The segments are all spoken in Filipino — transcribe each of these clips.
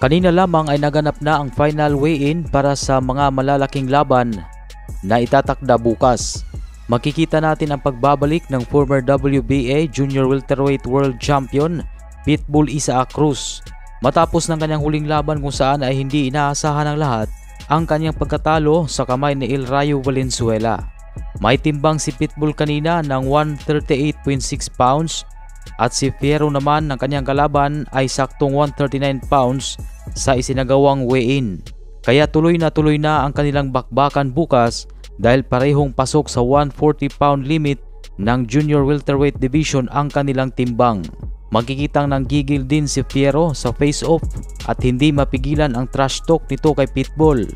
Kanina lamang ay naganap na ang final weigh-in para sa mga malalaking laban na itatakda bukas. Makikita natin ang pagbabalik ng former WBA Junior Welterweight World Champion Pitbull Isaac Cruz matapos ng kanyang huling laban kung saan ay hindi inaasahan ng lahat ang kanyang pagkatalo sa kamay ni El Rayo Valenzuela. May timbang si Pitbull kanina ng 138.6 pounds at si Fierro naman ng kanyang kalaban ay saktong 139 pounds sa isinagawang weigh-in. Kaya tuloy na ang kanilang bakbakan bukas dahil parehong pasok sa 140-pound limit ng Junior Welterweight Division ang kanilang timbang. Makikitang nanggigil din si Fierro sa face-off at hindi mapigilan ang trash talk nito kay Pitbull.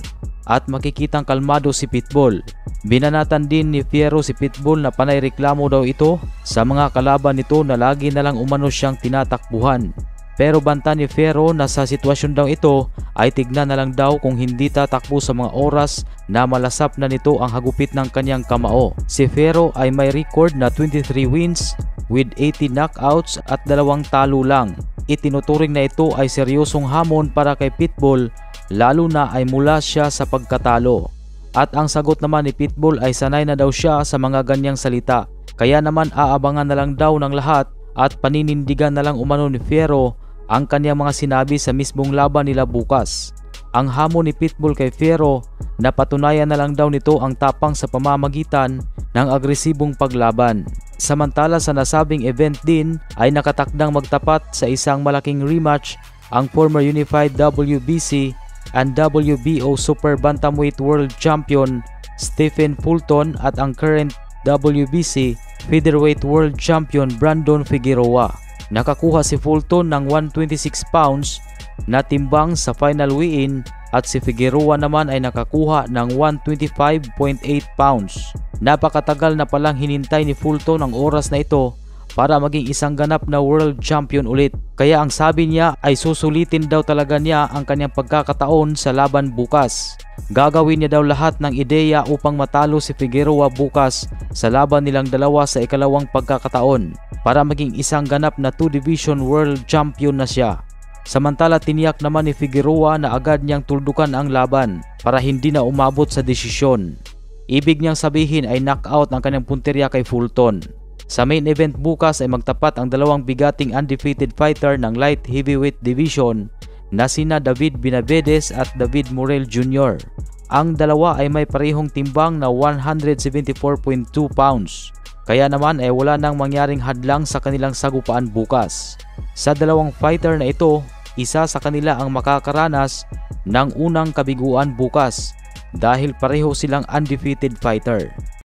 At makikitang kalmado si Pitbull. Binanatan din ni Fierro si Pitbull na panay reklamo daw ito sa mga kalaban nito na lagi na lang umano siyang tinatakbuhan. Pero banta ni Fierro na sa sitwasyon daw ito ay tignan na lang daw kung hindi tatakbo sa mga oras na malasap na nito ang hagupit ng kanyang kamao. Si Fierro ay may record na 23 wins with 80 knockouts at 2 talo lang. Itinuturing na ito ay seryosong hamon para kay Pitbull lalo na ay mula siya sa pagkatalo. At ang sagot naman ni Pitbull ay sanay na daw siya sa mga ganyang salita. Kaya naman aabangan na lang daw ng lahat at paninindigan na lang umano ni Fierro ang kanyang mga sinabi sa mismong laban nila bukas. Ang hamon ni Pitbull kay Fierro na patunayan na lang daw nito ang tapang sa pamamagitan ng agresibong paglaban. Samantala sa nasabing event din ay nakatakdang magtapat sa isang malaking rematch ang former Unified WBC and WBO Super Bantamweight World Champion Stephen Fulton at ang current WBC Featherweight World Champion Brandon Figueroa. Nakakuha si Fulton ng 126 pounds na timbang sa final weigh-in at si Figueroa naman ay nakakuha ng 125.8 pounds. Napakatagal na palang hinintay ni Fulton ang oras na ito para maging isang ganap na world champion ulit. Kaya ang sabi niya ay susulitin daw talaga niya ang kanyang pagkakataon sa laban bukas. Gagawin niya daw lahat ng ideya upang matalo si Figueroa bukas sa laban nilang dalawa sa ikalawang pagkakataon para maging isang ganap na 2-division world champion na siya. Samantala tiniyak naman ni Figueroa na agad niyang tuldukan ang laban para hindi na umabot sa desisyon. Ibig niyang sabihin ay knockout ang kanyang punteriya kay Fulton. Sa main event bukas ay magtapat ang dalawang bigating undefeated fighter ng light heavyweight division na sina David Benavides at David Morrell Jr. Ang dalawa ay may parehong timbang na 174.2 pounds. Kaya naman ay wala nang mangyaring hadlang sa kanilang sagupaan bukas. Sa dalawang fighter na ito, isa sa kanila ang makakaranas ng unang kabiguan bukas dahil pareho silang undefeated fighter.